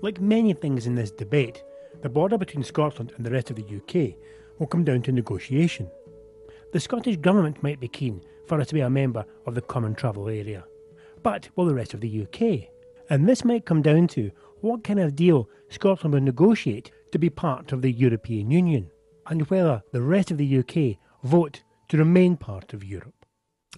Like many things in this debate, the border between Scotland and the rest of the UK will come down to negotiation. The Scottish Government might be keen for us to be a member of the Common Travel Area. But will the rest of the UK? And this might come down to what kind of deal Scotland will negotiate to be part of the European Union, and whether the rest of the UK vote to remain part of Europe.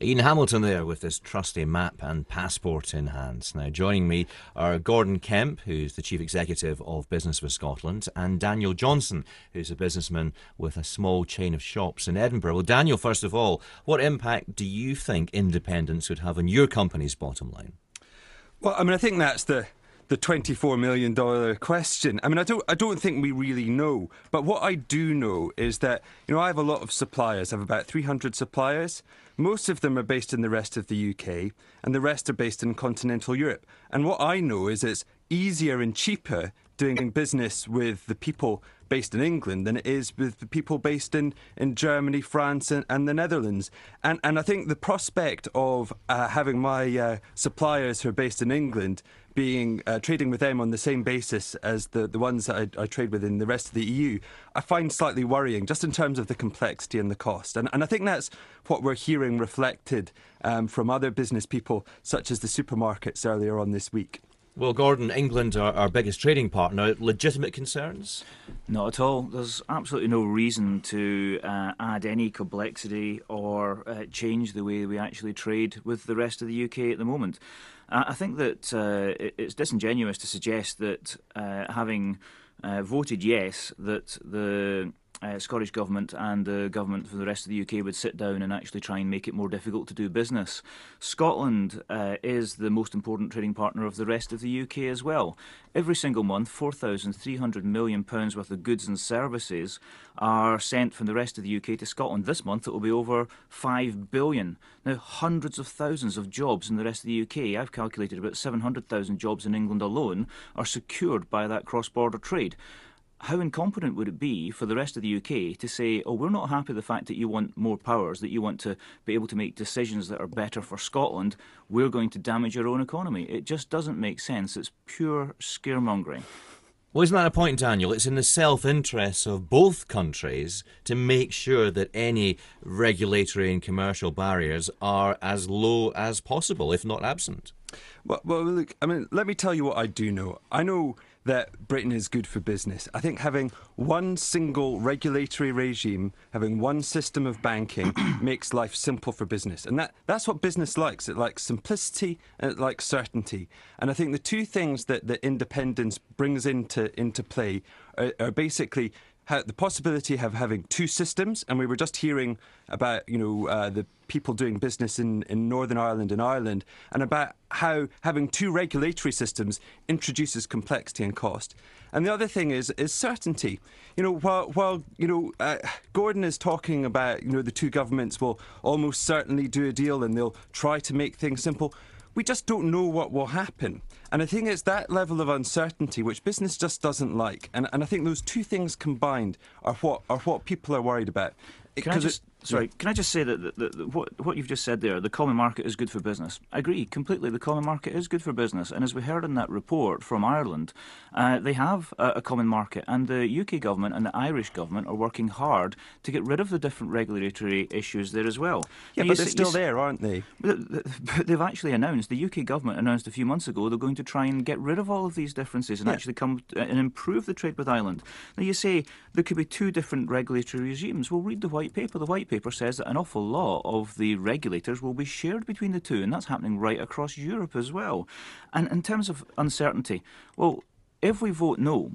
Ian Hamilton there with his trusty map and passport in hand. Now joining me are Gordon Kemp, who's the Chief Executive of Business for Scotland, and Daniel Johnston, who's a businessman with a small chain of shops in Edinburgh. Well, Daniel, first of all, what impact do you think independence would have on your company's bottom line? Well, I think that's the $24 million question. I don't think we really know. But what I do know is that, I have a lot of suppliers. I have about 300 suppliers. Most of them are based in the rest of the UK, and the rest are based in continental Europe. And what I know is it's easier and cheaper doing business with the people based in England than it is with the people based in Germany, France and the Netherlands. And I think the prospect of having my suppliers who are based in England being trading with them on the same basis as the ones that I trade with in the rest of the EU, I find slightly worrying, just in terms of the complexity and the cost. And I think that's what we're hearing reflected from other business people, such as the supermarkets earlier on this week. Well, Gordon, England are our biggest trading partner. Legitimate concerns? Not at all. There's absolutely no reason to add any complexity or change the way we actually trade with the rest of the UK at the moment. I think that it's disingenuous to suggest that having voted yes, that the Scottish Government and the government for the rest of the UK would sit down and actually try and make it more difficult to do business. Scotland is the most important trading partner of the rest of the UK as well. Every single month, £4,300 million worth of goods and services are sent from the rest of the UK to Scotland. This month it will be over £5 billion. Now, hundreds of thousands of jobs in the rest of the UK, I've calculated about 700,000 jobs in England alone, are secured by that cross-border trade. How incompetent would it be for the rest of the UK to say, oh, we're not happy with the fact that you want more powers, that you want to be able to make decisions that are better for Scotland, we're going to damage our own economy. It just doesn't make sense. It's pure scaremongering. Well, isn't that a point, Daniel? It's in the self-interest of both countries to make sure that any regulatory and commercial barriers are as low as possible, if not absent. Well, look, let me tell you what I do know. I know that Britain is good for business. I think having one single regulatory regime, having one system of banking makes life simple for business. And that's what business likes. It likes simplicity and it likes certainty. And I think the two things that independence brings into play are basically the possibility of having two systems, and we were just hearing about the people doing business in Northern Ireland and Ireland, and about how having two regulatory systems introduces complexity and cost. And the other thing is certainty. While Gordon is talking about the two governments will almost certainly do a deal and they'll try to make things simple, we just don't know what will happen. And I think it's that level of uncertainty which business just doesn't like. And I think those two things combined are what people are worried about. Can I just say that what you've just said there, the common market is good for business. I agree completely. The common market is good for business. And as we heard in that report from Ireland, they have a common market. And the UK government and the Irish government are working hard to get rid of the different regulatory issues there as well. Yeah, but they're still there, aren't they? They've actually announced, the UK government announced a few months ago, they're going to try and get rid of all of these differences and actually come and improve the trade with Ireland. Now, you say there could be two different regulatory regimes. Well, read the white paper. The white paper says that an awful lot of the regulators will be shared between the two, and that's happening right across Europe as well. And in terms of uncertainty, well, if we vote no,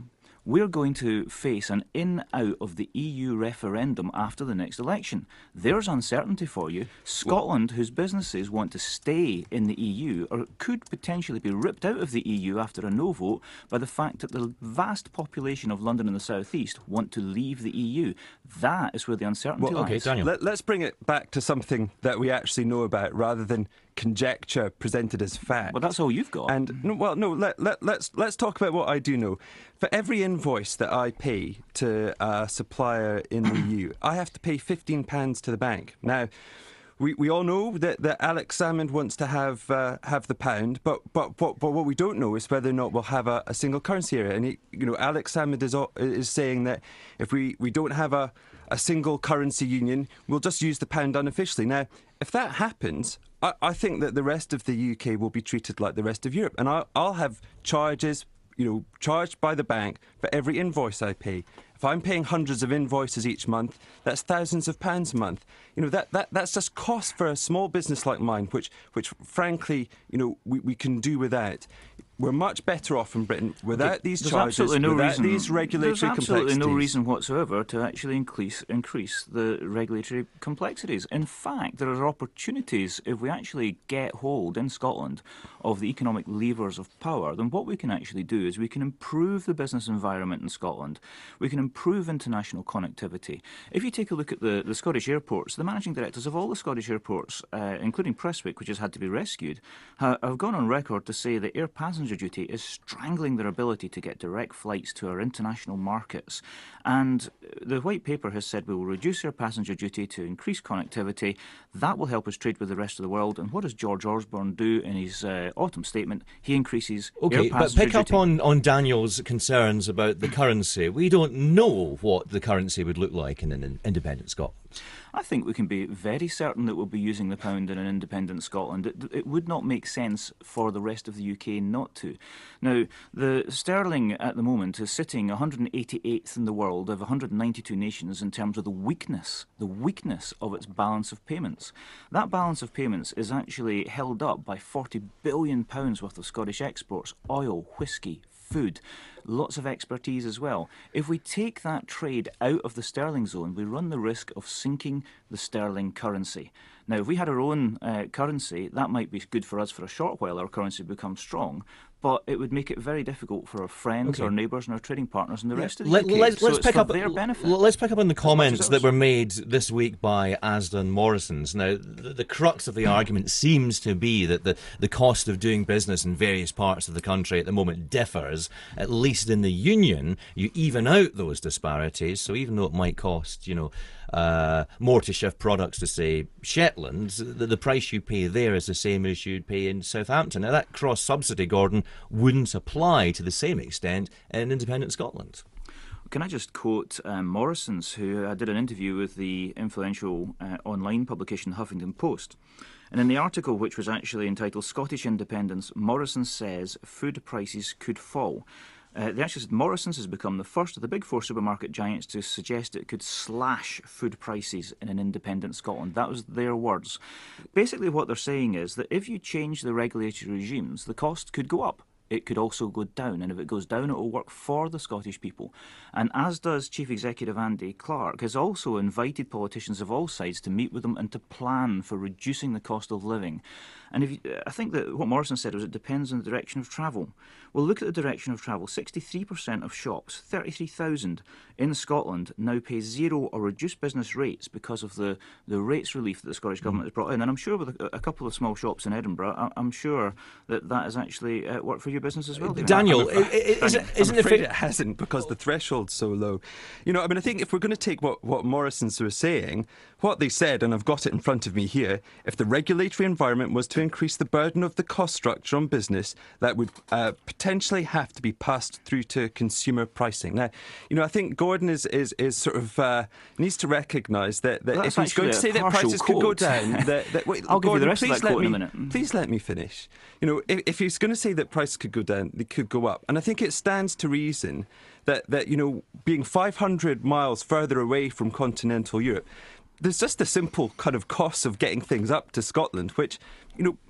we're going to face an in-out of the EU referendum after the next election. There's uncertainty for you. Scotland, whose businesses want to stay in the EU, or could potentially be ripped out of the EU after a no vote by the fact that the vast population of London and the South East want to leave the EU. That is where the uncertainty lies. Okay, Daniel. Let's bring it back to something that we actually know about rather than conjecture presented as fact. Well, that's all you've got. And let's talk about what I do know. For every invoice that I pay to a supplier in the EU, I have to pay £15 to the bank. Now, we all know that Alex Salmond wants to have the pound, but what we don't know is whether or not we'll have a single currency area. And Alex Salmond is saying that if we don't have a single currency union, we'll just use the pound unofficially. Now, if that happens, I think that the rest of the UK will be treated like the rest of Europe, and I'll have charges, charged by the bank for every invoice I pay. If I'm paying hundreds of invoices each month, that's thousands of pounds a month. That's just cost for a small business like mine, which frankly, we can do without. We're much better off in Britain without these charges, without these regulatory complexities. There's absolutely no reason whatsoever to actually increase the regulatory complexities. In fact, there are opportunities if we actually get hold in Scotland of the economic levers of power. Then what we can actually do is we can improve the business environment in Scotland. We can improve international connectivity. If you take a look at the Scottish airports, the managing directors of all the Scottish airports, including Prestwick, which has had to be rescued, have gone on record to say that air passenger duty is strangling their ability to get direct flights to our international markets. And the white paper has said we will reduce air passenger duty to increase connectivity. That will help us trade with the rest of the world. And what does George Osborne do in his autumn statement? He increases air passenger duty. But pick up on Daniel's concerns about the currency. We don't know what the currency would look like in an independent Scotland. I think we can be very certain that we'll be using the pound in an independent Scotland. It would not make sense for the rest of the UK not to. Now, the sterling at the moment is sitting 188th in the world of 192 nations in terms of the weakness of its balance of payments. That balance of payments is actually held up by £40 billion worth of Scottish exports, oil, whisky, food, lots of expertise as well. If we take that trade out of the sterling zone, we run the risk of sinking the sterling currency. Now, if we had our own currency, that might be good for us for a short while. Our currency becomes strong, but it would make it very difficult for our friends, our neighbours, and our trading partners and the rest of the UK. Let's pick up their benefit. Let's pick up on the comments that were made this week by Asda and Morrison's. Now, the crux of the argument seems to be that the cost of doing business in various parts of the country at the moment differs. At least in the union, you even out those disparities. So even though it might cost, more to shift products to, say, Shetland, the price you pay there is the same as you'd pay in Southampton. Now, that cross-subsidy, Gordon, wouldn't apply to the same extent in independent Scotland. Can I just quote Morrison's, who did an interview with the influential online publication Huffington Post. And in the article, which was actually entitled Scottish Independence, Morrison says food prices could fall. They actually said Morrison's has become the first of the big four supermarket giants to suggest it could slash food prices in an independent Scotland. That was their words. Basically what they're saying is that if you change the regulatory regimes, the cost could go up. It could also go down, and if it goes down, it will work for the Scottish people. And as does Chief Executive Andy Clark, has also invited politicians of all sides to meet with them and to plan for reducing the cost of living. And I think that what Morrison said was it depends on the direction of travel. Well, look at the direction of travel. 63% of shops, 33,000 in Scotland, now pay zero or reduced business rates because of the rates relief that the Scottish Government has brought in. And I'm sure with a couple of small shops in Edinburgh, I'm sure that has actually worked for your business as well. Daniel, isn't it hasn't, because the threshold's so low. I think if we're going to take what Morrison's were saying, what they said, and I've got it in front of me here, if the regulatory environment was to increase the burden of the cost structure on business, that would potentially have to be passed through to consumer pricing. Now, I think Gordon is sort of needs to recognise that if he's going to say that prices could go down, I'll give you the rest of that quote in a minute. Please let me finish. If he's going to say that prices could go down, they could go up, and I think it stands to reason that being 500 miles further away from continental Europe, there's just a simple kind of cost of getting things up to Scotland, which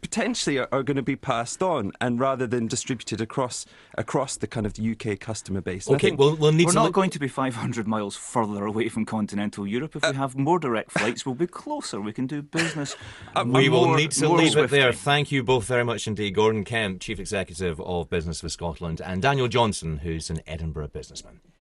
potentially are going to be passed on, and rather than distributed across the kind of the UK customer base. Okay, we're not going to be 500 miles further away from continental Europe. If we have more direct flights, we'll be closer. We can do business. We will need to leave it there. Thank you both very much indeed. Gordon Kemp, Chief Executive of Business for Scotland, and Daniel Johnston, who's an Edinburgh businessman.